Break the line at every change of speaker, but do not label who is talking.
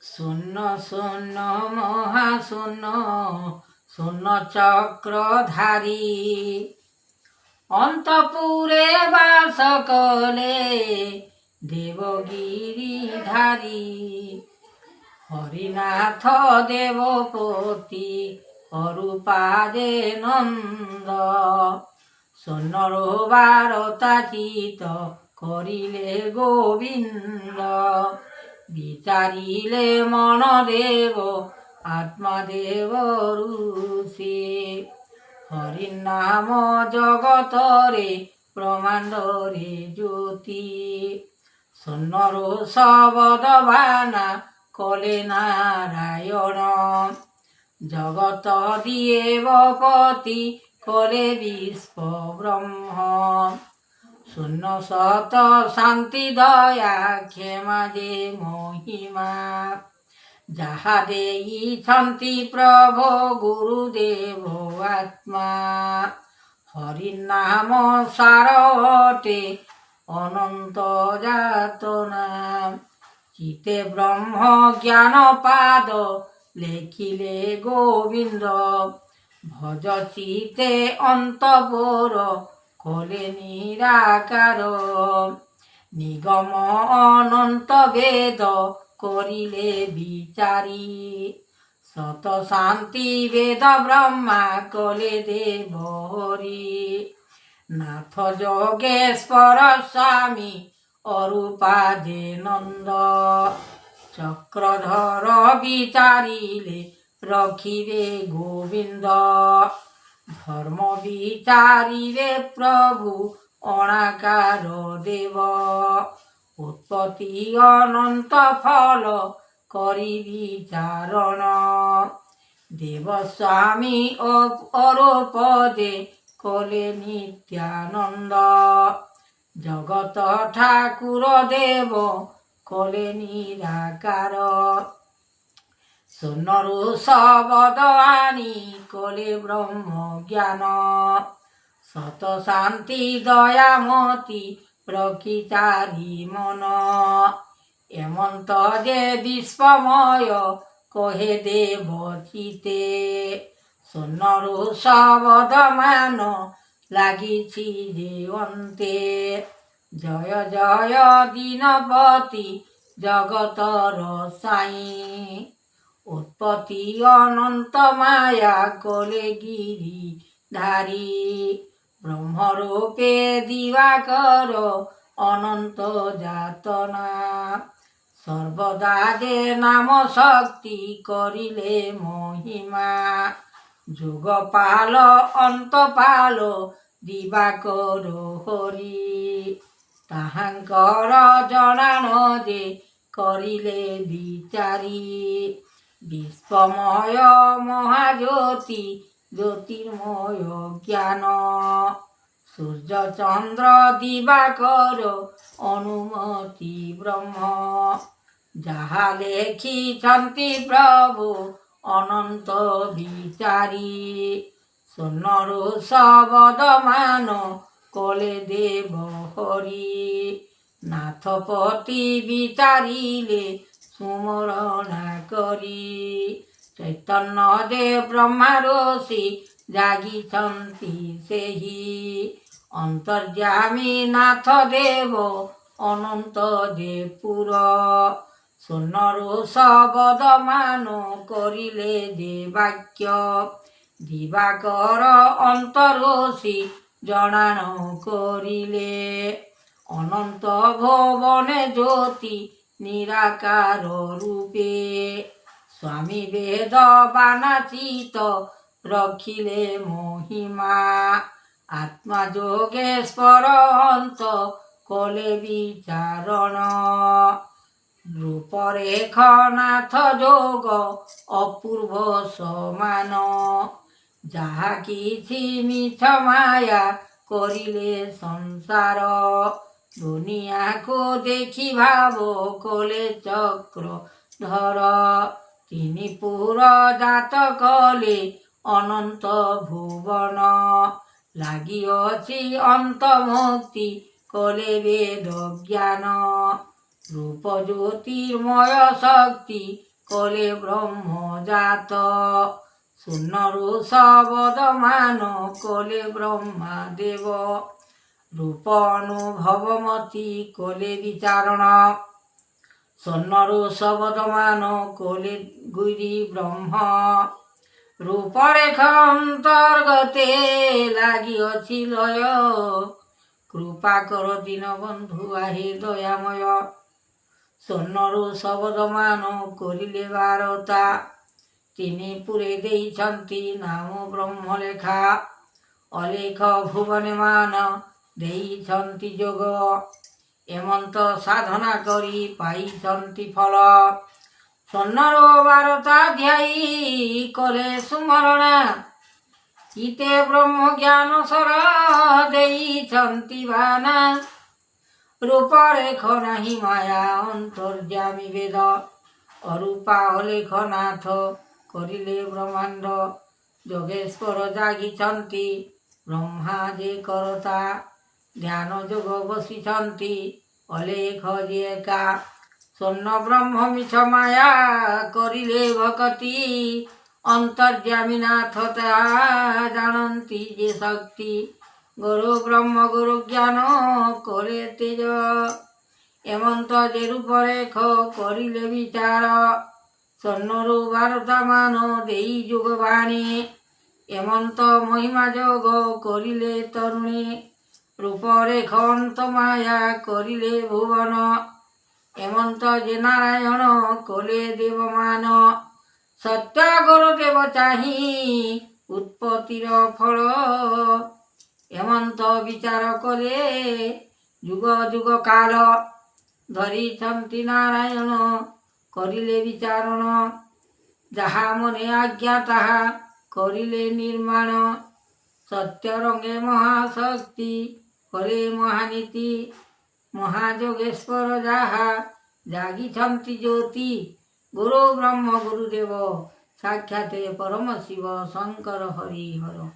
শূন্য শূন্য মহাশূন্য শূন্য চক্রধারী অন্তপুরে বাস কলে দেবগিরিধারী হরিনাথ দেবপতি অরূপাদে নন্দ সোনর বারতাচিত করিলে গোবিন্দ বিচারিলে মনদেব আত্মাদেব ঋষি হরির নাম জগতরে ব্রহ্মাণ্ডরে জ্যোতি সোনর শবদবানা কলে নারায়ণ জগত দিয়েবপতি কলে বিশ্ব ব্রহ্ম শূন্য সত শান্তি দয়া ক্ষমা যে মহিমা যাহা দেইছন্তি প্রভু গুরুদেব আত্মা হরির নাম সার অটে অনন্ত যাতনা চিতে ব্রহ্ম জ্ঞান পাদ লেখিলে গোবিন্দ ভজ চিতে অন্তপুর কলে নিরাকার নিগম অনন্ত বেদ করিলে বিচারি শত শান্তি বেদ ব্রহ্মা কলে দেব হরি নাথ যোগেশ্বর স্বামী অরূপাদে নন্দ চক্রধর বিচারিলে রখিবে গোবিন্দ ধর্ম বিচারিবে প্রভু অনাকার দেব উৎপত্তি অনন্ত ফল করি বিচারণ দেবস্বামী অরূপদে কলে নিত্যানন্দ জগত ঠাকুর দেব কলে নিরাকার সোনরু শবদ আনি কলে ব্রহ্ম জ্ঞান সত শান্তি দয়ামতি প্রকৃতারি মন এমন্ত যে বিশ্বময় কহে দেব চিতে সোনরু শবদ মান লাগিছি যে অন্তে জয় জয় দীনপতি জগতর সাই উৎপত্তি অনন্ত মায়া কলে গিরি ধারী ব্রহ্মরূপে দিবাকর অনন্ত যাতনা সর্বদা যে নাম শক্তি করিলে মহিমা যুগ পাল অন্ত পাল দিবাকর হরি তাহাঙ্কর জনান যে করিলে বিচারি বিশ্বময় মহাজ্যোতি জ্যোতির্ময় জ্ঞান সূর্য চন্দ্র দিবাকর অনুমতি ব্রহ্ম যাহা লেখিছন্তি প্রভু অনন্ত বিচারি সোনরু শবদ মান কলে দেব হরি নাথপতি বিচারিলে সুমরণা করি চৈতন্য দেব ব্রহ্মা ঋষি জাগিছন্তি ସେହି অন্তর্যামী নাথ দেব অনন্ত যে পুর সোনরু শবদ মান করিলে যে বাক্য দিবাকর অন্তরষি জনান করিলে অনন্ত ভুবনে জ্যোতি নিরাকার রূপে স্বামী বেদ বানাচিত রখিলে মহিমা আত্মা যোগেশ্বর অন্ত কলে বিচারণ রূপরেখ নাথ যোগ অপূর্ব সমান যাহা কিছু মিছ মায়া করিলে সংসার দুনিয়াକୁ দেখি ভাব কলে চক্র ধর তিনি পুর জাত কলে অনন্ত ভুবন লাগিଅଛି অন্ত মুক্তি কলে বেদ জ্ঞান রূপ জ্যোতির্ময় শক্তি କଲେ ବ୍ରହ୍ମ ଜାତ। ଶୂନ୍ୟରୁ ଶବଦମାନ କଲେ ବ୍ରହ୍ମା ଦେବ। ରୂପ ଅନୁଭବମତି କଲେ ବିଚାରଣ। ସ୍ୱର୍ଣ୍ଣରୁ ଶବଦମାନ କଲେ ଗୁରି ବ୍ରହ୍ମ। ରୂପରେଖ ଅନ୍ତର୍ଗତେ ଲାଗିଅଛି ଲୟ। କୃପା କର ଦୀନବନ୍ଧୁ ଆହେ ଦୟାମୟ। ସ୍ୱର୍ଣ୍ଣରୁ ଶବଦମାନ କରିଲେ ବାରତା। ତିନି ପୁରେ ଦେଇଛନ୍ତି ନାମ ବ୍ରହ୍ମ ଲେଖା। ଅଲେଖ ଭୁବନେ ମାନ ଦେଇଛନ୍ତି ଯୋଗ। ଏମନ୍ତ ସାଧନା କରି ପାଇଛନ୍ତି ଫଳ। ସ୍ୱର୍ଣ୍ଣରୁ ବାରତା ଧ୍ୟାଇ କଲେ ସୁମରଣା। ଇତେ ବ୍ରହ୍ମ ଜ୍ଞାନ ସର ଦେଇଛନ୍ତି ବାନା। ରୂପରେଖ ନାହିଁ ମାୟା ଅନ୍ତର୍ଯ୍ୟାମୀ ବେଦ। ଅରୂପା ଅଲେଖ ନାଥ କରିଲେ ବ୍ରହ୍ମାଣ୍ଡ। ଯୋଗେଶ୍ୱର ଜାଗିଛନ୍ତି ବ୍ରହ୍ମା ଯେ କରତା। ଧ୍ୟାନ ଯୋଗ ବସିଛନ୍ତି ଅଲେଖ ଯେ ଏକା। ସ୍ୱର୍ଣ୍ଣ ବ୍ରହ୍ମ ମିଛ ମାୟା କରିଲେ ଭକତି। ଅନ୍ତର୍ଯ୍ୟାମୀ ନାଥ ତାହା ଜାଣନ୍ତି ଯେ ଶକ୍ତି। ଗୁରୁ ବ୍ରହ୍ମ ଗୁରୁ ଜ୍ଞାନ କରେ ତେଜ। ଏମନ୍ତ ଯେ ରୂପରେଖ କରିଲେ ବିଚାର। ସ୍ୱର୍ଣ୍ଣରୁ ବାରତା ମାନ ଦେଇ ଯୋଗ ବାଣୀ। ଏମନ୍ତ ମହିମା ଯୋଗ କରିଲେ ତରୁଣୀ। ରୂପରେଖ ଅନ୍ତ ମାୟା କରିଲେ ଭୁବନ। ଏମନ୍ତ ଯେ ନାରାୟଣ କଲେ ଦେବମାନ। ସତ୍ୟ ଗୁରୁଦେବ ଚାହିଁ ଉତ୍ପତ୍ତିର ଫଳ। ଏମନ୍ତ ବିଚାର କଲେ ଯୁଗ ଯୁଗ କାଳ। ଧରିଛନ୍ତି ନାରାୟଣ କରିଲେ ବିଚାରଣ। ଯାହା ମନେ ଆଜ୍ଞା ତାହା କରିଲେ ନିର୍ମାଣ। ସତ୍ୟ ରଙ୍ଗେ ମହାଶକ୍ତି କଲେ ମହାନୀତି। ମହାଯୋଗେଶ୍ୱର ଯାହା ଜାଗିଛନ୍ତି ଜ୍ୟୋତି। ଗୁରୁ ବ୍ରହ୍ମ ଗୁରୁଦେବ ସାକ୍ଷାତ ପରମ ଶିବ ଶଙ୍କର ହରି ହର।